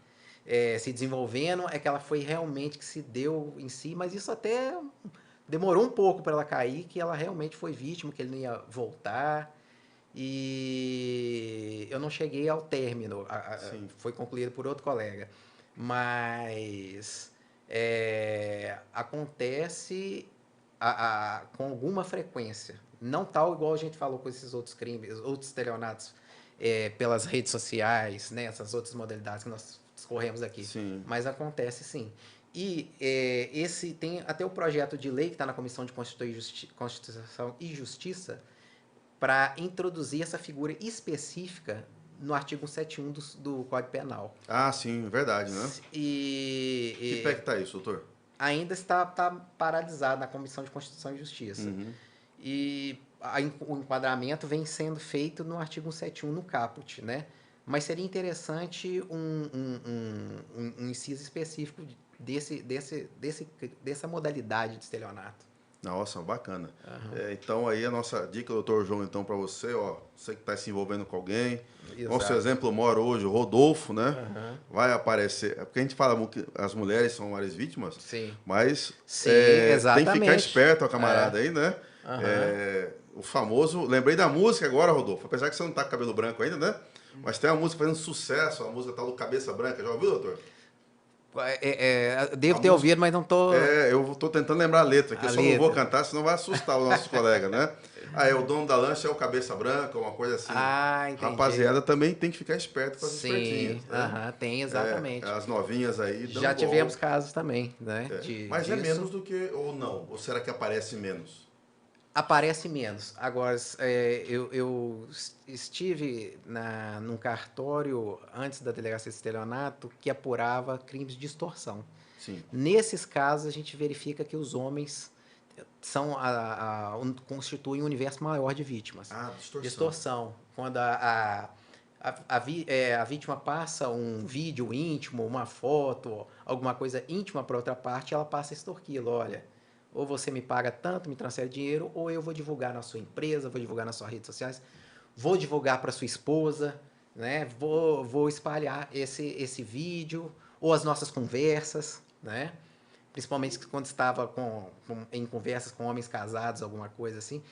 se desenvolvendo, é que ela foi realmente que se deu em si, mas isso até demorou um pouco para ela cair, que ela realmente foi vítima, que ele não ia voltar. E eu não cheguei ao término, foi concluído por outro colega. Mas acontece com alguma frequência. Não tal igual a gente falou com esses outros crimes, outros estelionatos pelas redes sociais, né, essas outras modalidades que nós discorremos aqui. Sim. Mas acontece sim. E esse tem até o projeto de lei que está na Comissão de Constituição e Justiça para introduzir essa figura específica no artigo 171 do Código Penal. Ah, sim, verdade, né? Que pé que tá isso, doutor? Ainda está paralisado na Comissão de Constituição e Justiça. E o enquadramento vem sendo feito no artigo 171, no caput, né? Mas seria interessante um inciso específico dessa modalidade de estelionato. Nossa, bacana. Então aí a nossa dica, doutor João, então para você, ó, você que está se envolvendo com alguém, nosso exemplo mora hoje, o Rodolfo, né? Vai aparecer, porque a gente fala que as mulheres são mais vítimas, sim, mas sim, tem que ficar esperto, ó, camarada aí, né? O famoso, lembrei da música agora, Rodolfo, apesar que você não tá com cabelo branco ainda, né? Mas tem uma música fazendo sucesso, a música tal do Cabeça Branca, já ouviu, doutor? Devo ter ouvido, mas não tô... eu tô tentando lembrar a letra, que eu só não vou cantar, senão vai assustar os nossos colegas, né? O dono da lancha é o Cabeça Branca, uma coisa assim. Entendi. Rapaziada também tem que ficar esperto com as espertinhas. Né? Tem, exatamente. As novinhas aí dão já tivemos casos também, né? Mas é menos do que, ou não? Ou será que aparece menos? Aparece menos. Agora, eu estive num cartório antes da delegacia de estelionato que apurava crimes de extorsão. Sim. Nesses casos, a gente verifica que os homens constituem um universo maior de vítimas. Distorção. De extorsão. Quando a vítima passa um vídeo íntimo, uma foto, alguma coisa íntima para outra parte, ela passa a extorquí-lo. Olha, ou você me paga tanto, me transfere dinheiro, ou eu vou divulgar na sua empresa, vou divulgar nas suas redes sociais, vou divulgar para sua esposa, né? Vou espalhar esse vídeo, ou as nossas conversas, né? Principalmente quando estava em conversas com homens casados, alguma coisa assim.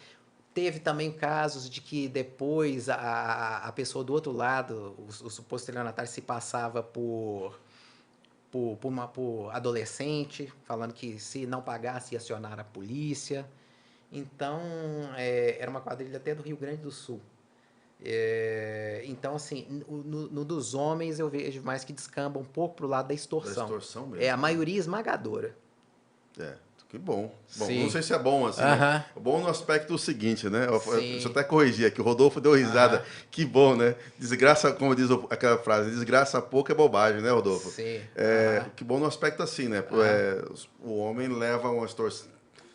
Teve também casos de que depois a pessoa do outro lado, o suposto estelionatário, se passava por adolescente, falando que se não pagasse ia acionar a polícia. Então, era uma quadrilha até do Rio Grande do Sul. Então, assim, no dos homens eu vejo mais que descamba um pouco pro lado da extorsão. Da extorsão mesmo. É a maioria esmagadora. Que bom. Sim. Não sei se é bom assim, né? Bom no aspecto seguinte, né? Deixa eu até corrigir aqui. O Rodolfo deu risada. Que bom, né? Desgraça, como diz aquela frase, desgraça pouco é bobagem, né, Rodolfo? Sim. Que bom no aspecto assim, né? O homem leva uma extorsão,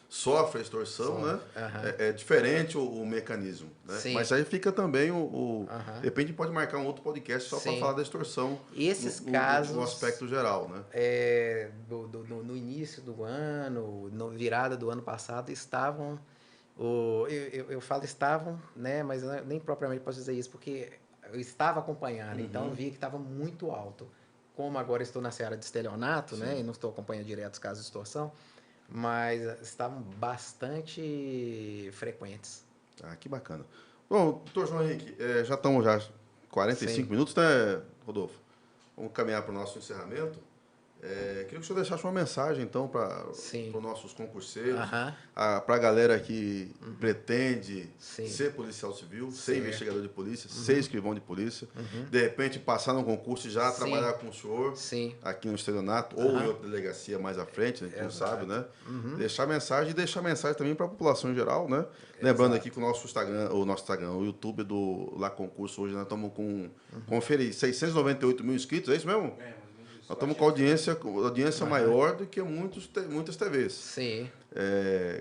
sofre a extorsão, né? É diferente o mecanismo, né? Sim. Mas aí fica também de repente pode marcar um outro podcast só para falar da extorsão. Esses casos no aspecto geral, né? No início do ano, na virada do ano passado, estavam... eu falo estavam, né? Mas nem propriamente posso dizer isso, porque eu estava acompanhando, então eu via que estava muito alto. Como agora estou na seara de estelionato, né, e não estou acompanhando direto os casos de extorsão, mas estavam bastante frequentes. Ah, que bacana. Bom, doutor João Henrique, já estamos já 45 Sim, minutos, né, Rodolfo? Vamos caminhar para o nosso encerramento. Queria que o senhor deixasse uma mensagem, então, para sim. os nossos concurseiros, Aham, para a galera que pretende sim. ser policial civil, ser Certo. investigador de polícia, ser escrivão de polícia, Uhum. de repente passar num concurso e já Sim, trabalhar com o senhor sim. aqui no estelionato ou em Aham, outra delegacia mais à frente, né, a gente não sabe, exato. né? Uhum. Deixar mensagem e deixar mensagem também para a população em geral, né? Lembrando aqui que Exato. o YouTube do Lá Concurso, hoje nós estamos com, confere aí, 698 mil inscritos, é isso mesmo? Nós estamos com audiência Aham. maior do que muitas TVs. Sim,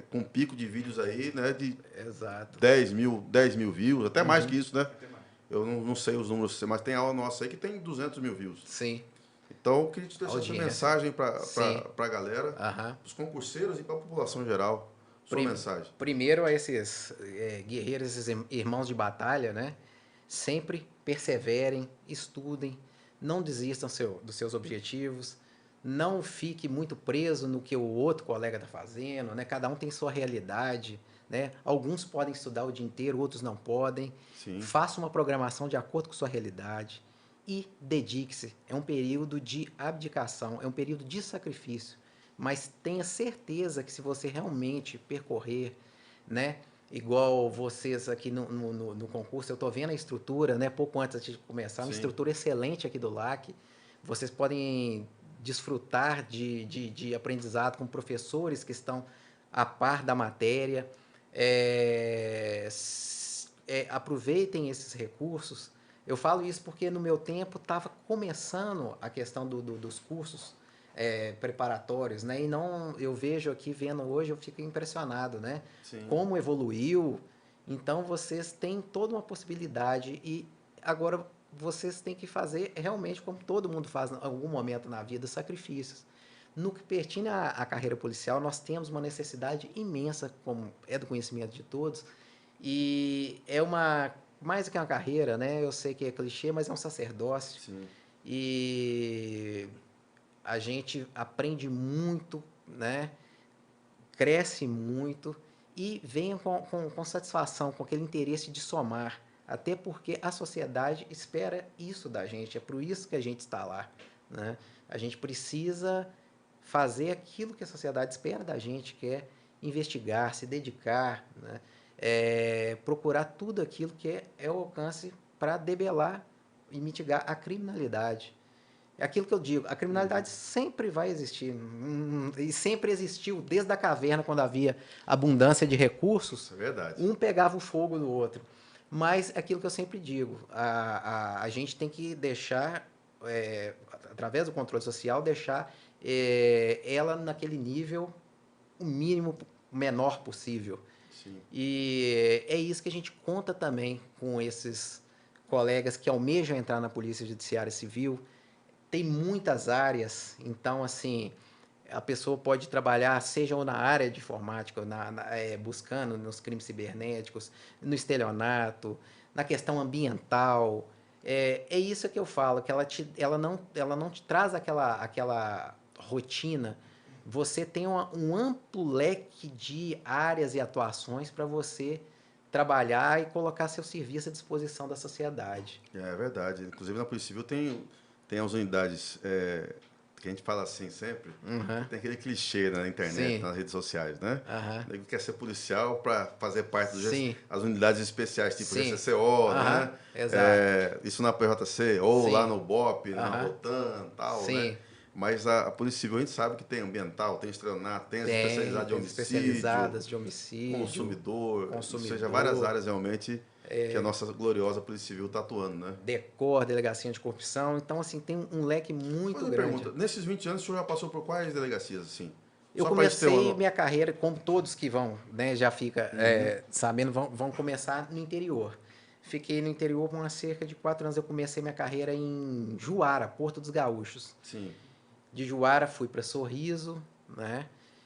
Com um pico de vídeos aí, né, de exato. 10 mil views, até mais que Uhum. isso, né? Eu não sei os números, mas tem aula nossa aí que tem 200 mil views. Sim, Então, eu queria te deixar essa audiência. mensagem para Sim. a galera, Aham. os concurseiros e para a população em geral. Sua mensagem. Primeiro a esses guerreiros, esses irmãos de batalha, né? Sempre perseverem, estudem, não desistam dos seus objetivos, não fique muito preso no que o outro colega está fazendo, né? Cada um tem sua realidade, né? Alguns podem estudar o dia inteiro, outros não podem. Sim, Faça uma programação de acordo com sua realidade e dedique-se. É um período de abdicação, é um período de sacrifício, mas tenha certeza que se você realmente percorrer, né? Igual vocês aqui no concurso, eu estou vendo a estrutura, né? Pouco antes de começar, uma sim, estrutura excelente aqui do LAC. Vocês podem desfrutar de aprendizado com professores que estão a par da matéria. Aproveitem esses recursos. Eu falo isso porque no meu tempo estava começando a questão dos cursos preparatórios, né? E não, eu vejo aqui, vendo hoje, eu fico impressionado, né? sim. Como evoluiu. Então, vocês têm toda uma possibilidade e agora vocês têm que fazer realmente como todo mundo faz em algum momento na vida, sacrifícios. No que pertine à carreira policial, nós temos uma necessidade imensa, como é do conhecimento de todos, e é mais do que uma carreira, né? Eu sei que é clichê, mas é um sacerdócio. Sim. E a gente aprende muito, né? Cresce muito e venha com satisfação, com aquele interesse de somar. Até porque a sociedade espera isso da gente, é por isso que a gente está lá. Né? A gente precisa fazer aquilo que a sociedade espera da gente, que é investigar, se dedicar, né? Procurar tudo aquilo que é o alcance para debelar e mitigar a criminalidade. É aquilo que eu digo, a criminalidade sempre vai existir, e sempre existiu, desde a caverna, quando havia abundância de recursos, É verdade. um pegava o fogo do outro. Mas é aquilo que eu sempre digo, a gente tem que deixar, através do controle social, deixar ela naquele nível o mínimo, o menor possível. Sim. E é isso que a gente conta também com esses colegas que almejam entrar na Polícia Judiciária Civil. Tem muitas áreas, então, assim, a pessoa pode trabalhar, seja ou na área de informática, buscando nos crimes cibernéticos, no estelionato, na questão ambiental. É isso que eu falo, que ela não te traz aquela rotina. Você tem um amplo leque de áreas e atuações para você trabalhar e colocar seu serviço à disposição da sociedade. É verdade. Inclusive na Polícia Civil tem as unidades que a gente fala assim sempre, que Uhum. tem aquele clichê né, na internet, Sim. nas redes sociais, né? Aham. Ele quer ser policial para fazer parte Sim. as unidades especiais, tipo Sim. GCCO, Aham. né? Exato. Isso na PJC, ou lá Sim. no BOP, na Aham. Rotan, tal, né? Sim. Mas a Polícia Civil a gente sabe que tem ambiental, tem estelionato, tem as especializadas de Tem as homicídio, especializadas de homicídio, consumidor, ou seja, várias consumidor, áreas realmente que a nossa gloriosa Polícia Civil está atuando, né? DECOR, Delegacia de Corrupção. Então, assim, tem um leque Depois muito me grande. pergunta, nesses 20 anos o senhor já passou por quais delegacias, assim? Eu Só para a gente ter uma... comecei minha carreira, como todos que vão, né, já fica sabendo, vão começar no interior. Fiquei no interior por cerca de 4 anos. Eu comecei minha carreira em Juara, Porto dos Gaúchos. Sim, De Juara fui para Sorriso, né?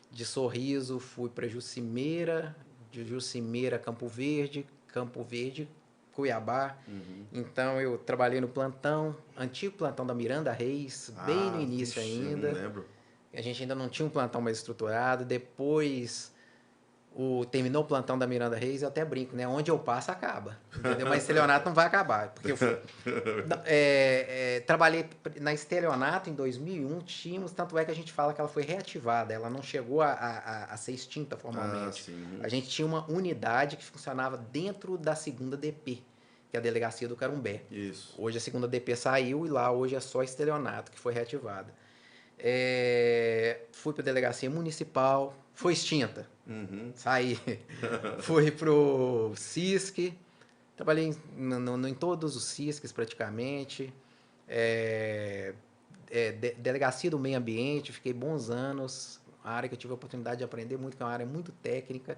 De Sorriso fui para Jucimeira, de Jucimeira Campo Verde, Cuiabá. Então, eu trabalhei no plantão, antigo plantão da Miranda Reis, bem no início ainda. Eu não lembro. A gente ainda não tinha um plantão mais estruturado. Depois, terminou o plantão da Miranda Reis, eu até brinco, né? Onde eu passo, acaba. Entendeu? Mas estelionato não vai acabar. Porque eu trabalhei na estelionato em 2001, tínhamos, tanto é que a gente fala que ela foi reativada. Ela não chegou a ser extinta formalmente. A gente tinha uma unidade que funcionava dentro da 2ª DP, que é a Delegacia do Carumbé. Isso. Hoje a 2ª DP saiu e lá hoje é só estelionato, que foi reativada. Fui para a Delegacia Municipal, foi extinta. Saí. Fui pro CISC, trabalhei em todos os CISCs praticamente. Delegacia do Meio Ambiente, fiquei bons anos. A área que eu tive a oportunidade de aprender muito, que é uma área muito técnica.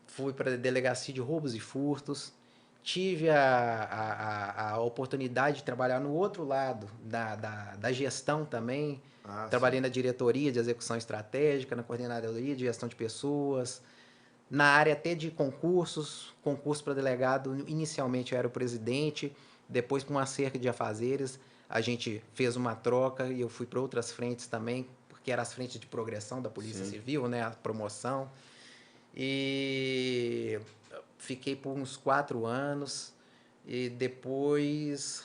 Fui para a Delegacia de Roubos e Furtos. Tive a oportunidade de trabalhar no outro lado da gestão também. Trabalhei na diretoria de execução estratégica, na coordenadoria de gestão de pessoas, na área até de concurso para delegado. Inicialmente eu era o presidente, depois com uma cerca de afazeres, a gente fez uma troca e eu fui para outras frentes também, porque eram as frentes de progressão da Polícia Civil, né, a promoção. E fiquei por uns 4 anos e depois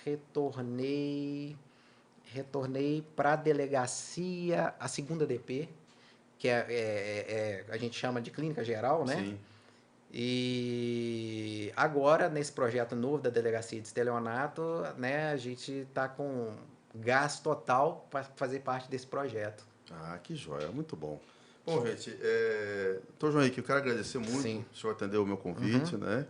retornei para a delegacia, a 2ª DP, que a gente chama de clínica geral, né? Sim. E agora, nesse projeto novo da Delegacia de Estelionato, né, a gente está com gás total para fazer parte desse projeto. Que joia, muito bom. Bom, gente, doutor João Henrique, eu quero agradecer muito. Sim. O senhor atendeu o meu convite, né?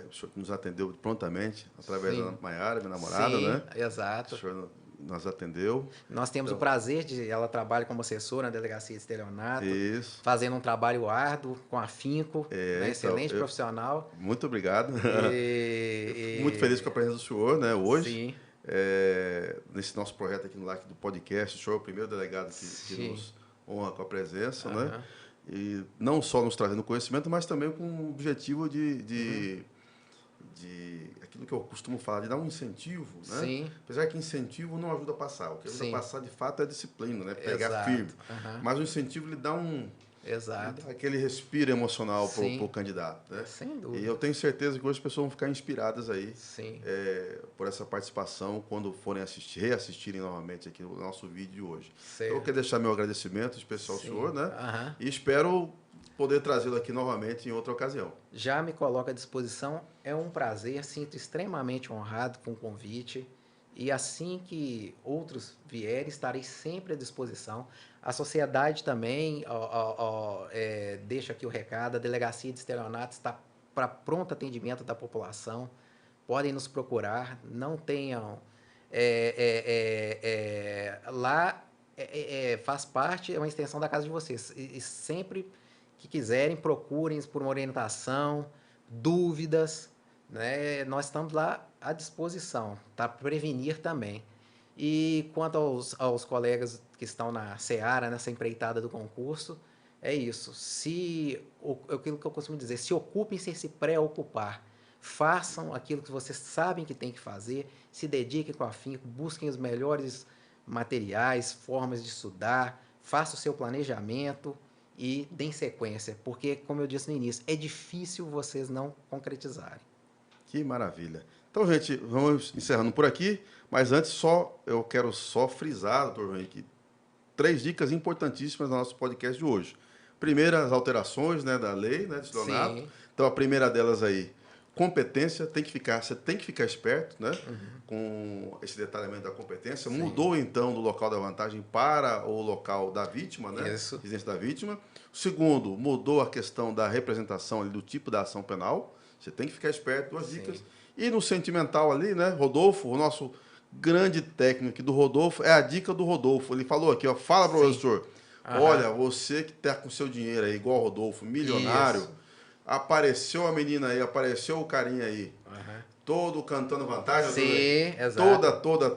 O senhor nos atendeu prontamente, através da Maiara, minha namorada, Sim, né? exato. O senhor nos atendeu. Nós temos o prazer de ela trabalha como assessora na Delegacia de Estelionato. Isso. Fazendo um trabalho árduo, com afinco, né? Excelente profissional. Muito obrigado. Muito feliz com a presença do senhor, né, hoje. Sim. Nesse nosso projeto aqui no LAC do podcast, o senhor é o primeiro delegado que nos honra com a presença, né? E não só nos trazendo conhecimento, mas também com o objetivo de aquilo que eu costumo falar, de dar um incentivo, né? Sim. Apesar que incentivo não ajuda a passar. O que ajuda a passar, de fato, é a disciplina, né? Pegar Exato. firme. Mas o incentivo, ele dá aquele respiro emocional para o candidato, né? Sem dúvida. E eu tenho certeza que hoje as pessoas vão ficar inspiradas aí por essa participação quando forem reassistirem novamente aqui o nosso vídeo de hoje. Certo. Eu quero deixar meu agradecimento especial ao senhor, né? E espero poder trazê-lo aqui novamente em outra ocasião. Já me coloco à disposição. É um prazer, sinto extremamente honrado com o convite. E assim que outros vierem, estarei sempre à disposição. A sociedade também, deixa aqui o recado, a Delegacia de Estelionato está para pronto atendimento da população. Podem nos procurar, não tenham... lá faz parte, é uma extensão da casa de vocês. E sempre que quiserem, procurem por uma orientação, dúvidas, né? Nós estamos lá à disposição, para prevenir também. E quanto aos colegas que estão na seara, nessa empreitada do concurso, é isso. Aquilo que eu costumo dizer, se ocupem sem se preocupar. Façam aquilo que vocês sabem que tem que fazer, se dediquem com afinco, busquem os melhores materiais, formas de estudar, façam o seu planejamento e deem sequência, porque, como eu disse no início, é difícil vocês não concretizarem. Que maravilha. Então, gente, vamos encerrando por aqui, mas antes eu quero frisar, doutor Henrique, 3 dicas importantíssimas no nosso podcast de hoje. Primeira, as alterações, né, da lei, né, de estelionato. Então, a primeira delas aí, competência, você tem que ficar esperto, né, com esse detalhamento da competência. Sim. Mudou, então, do local da vantagem para o local da vítima, né, residência da vítima. Segundo, mudou a questão da representação ali, do tipo da ação penal. Você tem que ficar esperto, 2 dicas. E no sentimental ali, né, Rodolfo, o nosso grande técnico aqui do Rodolfo, é a dica do Rodolfo. Ele falou aqui, ó, fala, professor, olha, você que tá com seu dinheiro aí, igual o Rodolfo, milionário, apareceu a menina aí, apareceu o carinha aí, todo cantando vantagem,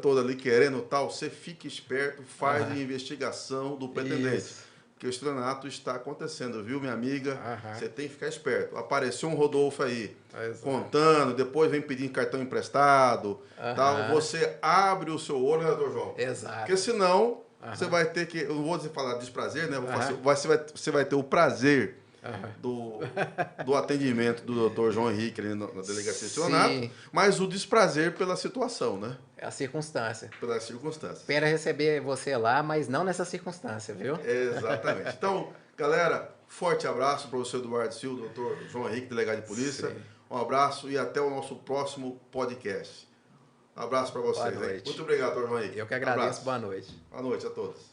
toda ali querendo tal, você fica esperto, faz a investigação do pretendente. que o estelionato está acontecendo, viu, minha amiga? Aham. Você tem que ficar esperto. Apareceu um Rodolfo aí, Exato. contando, depois vem pedindo cartão emprestado, tal. Aham. Você abre o seu olho, né, doutor João? Exato. Porque senão, Aham. você vai ter que, eu não vou falar desprazer, né? Eu vou falar Aham. assim, você vai ter o prazer Aham. do atendimento do doutor João Henrique ali na delegacia de estelionato, Sim. mas o desprazer pela situação, né? É a circunstância. Pelas circunstâncias. Espera receber você lá, mas não nessa circunstância, viu? Exatamente. Então, galera, forte abraço para o seu Eduardo Silva, doutor João Henrique, delegado de polícia. Sim. Um abraço e até o nosso próximo podcast. Um abraço para vocês. Boa Hein? noite. Muito obrigado, doutor João Henrique. Eu que Um agradeço. abraço. Boa noite. Boa noite a todos.